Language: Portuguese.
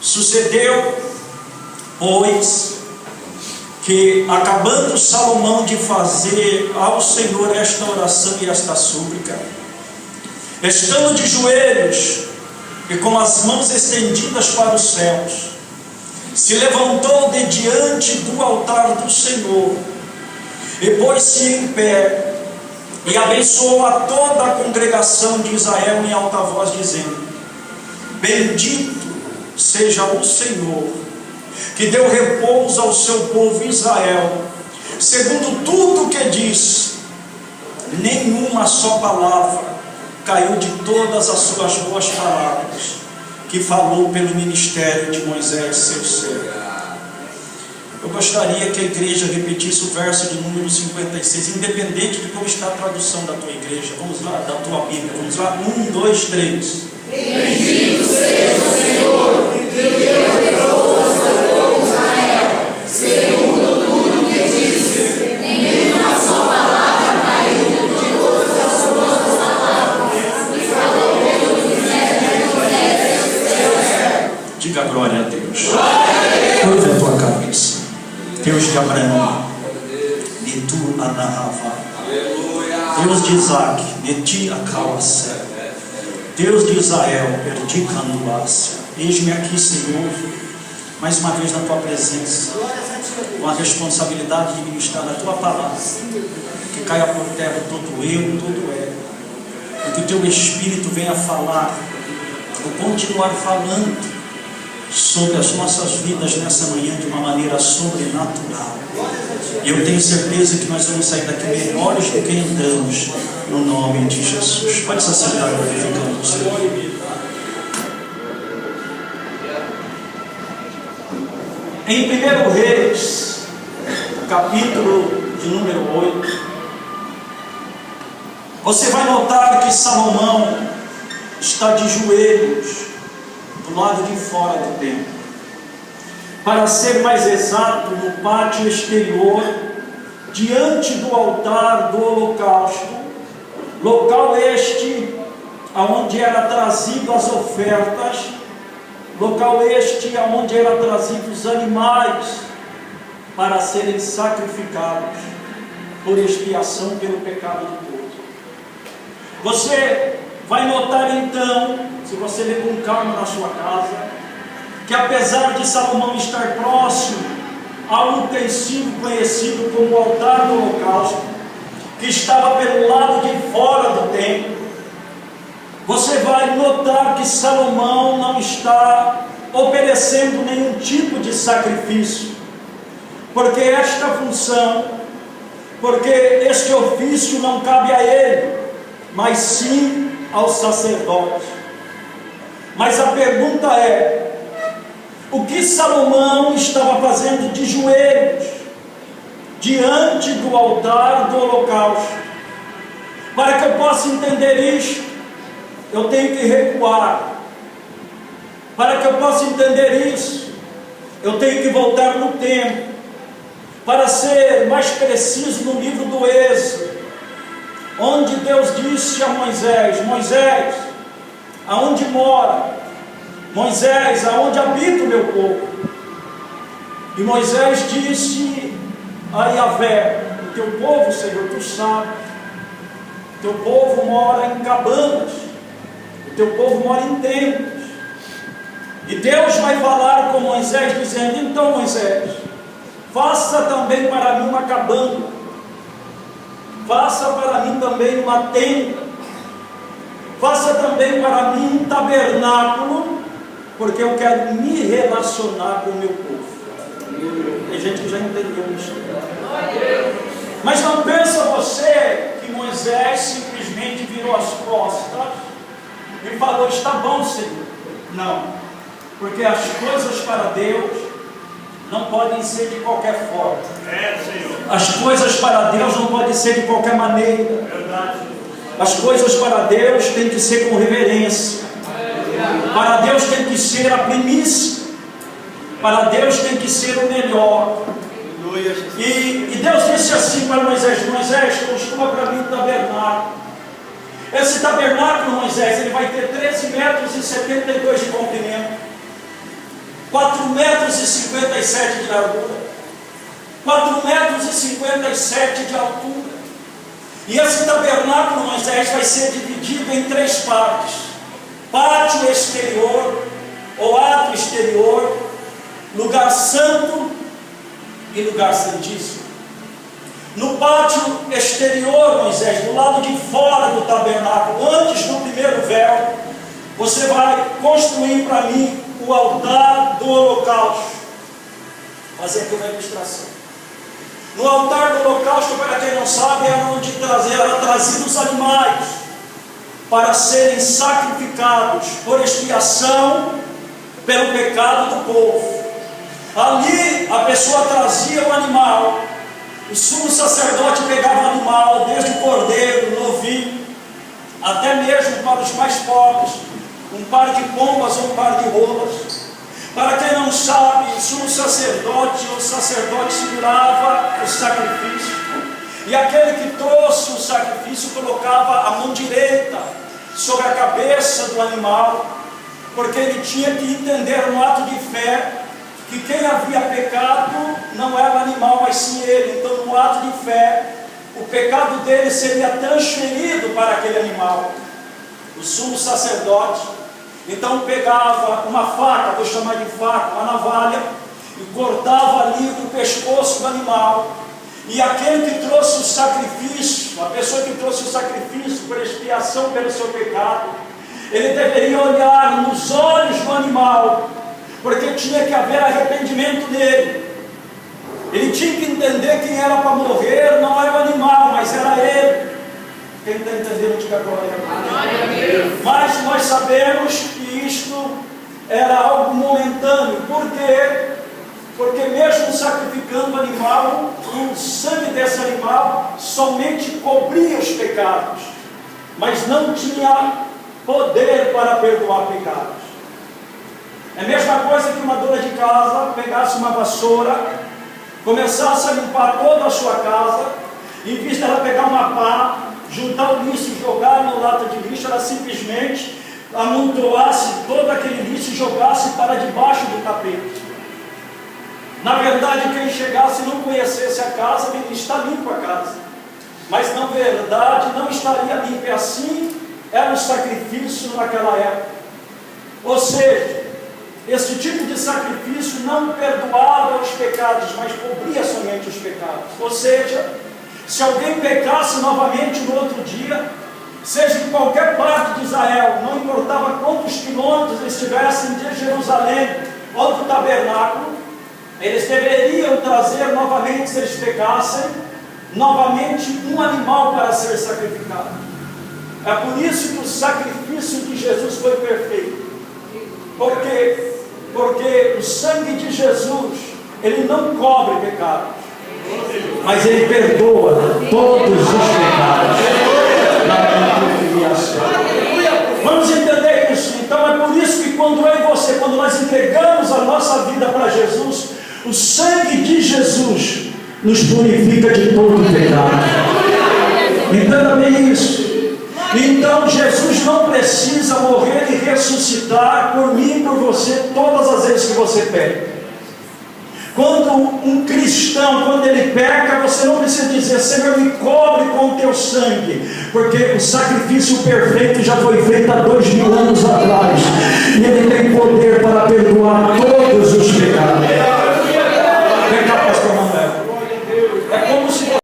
Sucedeu, pois, que acabando Salomão de fazer ao Senhor esta oração e esta súplica, estando de joelhos e com as mãos estendidas para os céus, se levantou de diante do altar do Senhor e pôs-se em pé e abençoou a toda a congregação de Israel em alta voz, dizendo: Bendito seja o Senhor, que deu repouso ao seu povo Israel, segundo tudo o que disse. Nenhuma só palavra caiu de todas as suas boas palavras que falou pelo ministério de Moisés, seu servo. Eu gostaria que a igreja repetisse o verso de número 56, independente de como está a tradução da tua igreja. Vamos lá, da tua Bíblia. Vamos lá, 1, 2, 3. Bendito seja o Senhor, que deu repouso ao seu povo Israel, segundo tudo que disse. Nenhuma só palavra caiu de todas as suas palavras que falou pelo ministério de Moisés, seu servo. Diga glória a Deus. Curva a tua cabeça. Deus de Abraão, de tu Anahava, Deus de Isaac, de ti Acauacé, Deus de Israel, perdi Canduácia. Eis-me aqui, Senhor, mais uma vez na tua presença, com a responsabilidade de ministrar a tua palavra, que caia por terra todo eu, todo ego, e que o teu Espírito venha falar, ou continuar falando sobre as nossas vidas nessa manhã de uma maneira sobrenatural. E eu tenho certeza que nós vamos sair daqui melhores do que entramos, no nome de Jesus. Pode se assentar, glorificando o Senhor. Em 1 Reis, capítulo de número 8, você vai notar que Salomão está de joelhos do lado de fora do templo, para ser mais exato, no pátio exterior, diante do altar do holocausto, local este aonde era trazido as ofertas, local este aonde eram trazidos os animais para serem sacrificados por expiação pelo pecado do povo. Você vai notar então, se você ler com calma na sua casa, que apesar de Salomão estar próximo ao utensílio conhecido como altar do holocausto, que estava pelo lado de fora do templo, você vai notar que Salomão não está oferecendo nenhum tipo de sacrifício, porque esta função, porque este ofício não cabe a ele, mas sim aos sacerdotes. Mas a pergunta é: o que Salomão estava fazendo de joelhos diante do altar do holocausto? Para que eu possa entender isto, eu tenho que recuar. Para que eu possa entender isso, eu tenho que voltar no tempo. Para ser mais preciso, no livro do Êxodo, onde Deus disse a Moisés: Moisés, aonde mora? Moisés, aonde habita o meu povo? E Moisés disse a Yahvé: o teu povo, Senhor, tu sabes, o teu povo mora em cabanas, o teu povo mora em tendas. E Deus vai falar com Moisés dizendo: então, Moisés, faça também para mim uma cabana, faça para mim também uma tenda, faça também para mim um tabernáculo, porque eu quero me relacionar com o meu povo. Tem gente que já entendeu isso. Mas não pensa você que Moisés simplesmente virou as costas e falou: está bom, Senhor. Não, porque as coisas para Deus não podem ser de qualquer forma. As coisas para Deus não podem ser de qualquer maneira. As coisas para Deus têm que ser com reverência. Para Deus tem que ser a primícia. Para Deus tem que ser o melhor. E Deus disse assim para Moisés: Moisés, construa para mim um tabernáculo. Esse tabernáculo, Moisés, ele vai ter 13,72 metros de comprimento, 4 metros e 57 de largura, 4 metros e 57 de altura. E esse tabernáculo, Moisés, vai ser dividido em 3 partes: pátio exterior, ou ato exterior, lugar santo e lugar santíssimo. No pátio exterior, Moisés, do lado de fora do tabernáculo, antes do primeiro véu, você vai construir para mim o altar do holocausto. Fazer aqui uma ilustração. No altar do holocausto, para quem não sabe, era onde era trazido os animais para serem sacrificados por expiação pelo pecado do povo. Ali a pessoa trazia o animal, o sumo sacerdote pegava o animal, desde o cordeiro, o novinho, até mesmo para os mais pobres, um par de pombas ou um par de rolas. Para quem não sabe, o sumo sacerdote ou sacerdote segurava o sacrifício, e aquele que trouxe o sacrifício colocava a mão direita sobre a cabeça do animal, porque ele tinha que entender no ato de fé que quem havia pecado não era o animal, mas sim ele. Então, no ato de fé, o pecado dele seria transferido para aquele animal. O sumo sacerdote então pegava uma faca, vou chamar de faca, uma navalha, e cortava ali o pescoço do animal. E aquele que trouxe o sacrifício, a pessoa que trouxe o sacrifício por expiação pelo seu pecado, ele deveria olhar nos olhos do animal, porque tinha que haver arrependimento nele. Ele tinha que entender quem era para morrer, não era o animal, mas era ele. Quem está entendendo, diga glória a Deus. Mas nós sabemos que isto era algo momentâneo. Por quê? Porque mesmo sacrificando o animal, o sangue desse animal somente cobria os pecados, mas não tinha poder para perdoar pecados. É a mesma coisa que uma dona de casa pegasse uma vassoura, começasse a limpar toda a sua casa, e em vez dela pegar uma pá, juntar o lixo e jogar na lata de lixo, ela simplesmente amontoasse todo aquele lixo e jogasse para debaixo do tapete. Na verdade, quem chegasse e não conhecesse a casa, ele está limpo a casa, mas na verdade não estaria limpo. E assim era o sacrifício naquela época. Ou seja, esse tipo de sacrifício não perdoava os pecados, mas cobria somente os pecados. Ou seja, se alguém pecasse novamente no outro dia, seja em qualquer parte de Israel, não importava quantos quilômetros estivessem de Jerusalém ou do tabernáculo, eles deveriam trazer novamente, se eles pecassem, novamente um animal para ser sacrificado. É por isso que o sacrifício de Jesus foi perfeito. Porque o sangue de Jesus, ele não cobre pecados, mas ele perdoa todos os pecados. Vamos entender isso. Então é por isso que quando eu e você, quando nós entregamos a nossa vida para Jesus, o sangue de Jesus nos purifica de todo pecado. Entenda bem isso. Então Jesus não precisa morrer e ressuscitar por mim e por você todas as vezes que você peca. Quando um cristão, quando ele peca, você não precisa dizer: Senhor, me cobre com o teu sangue, porque o sacrifício perfeito já foi feito há 2000 anos atrás, e ele tem poder para perdoar todos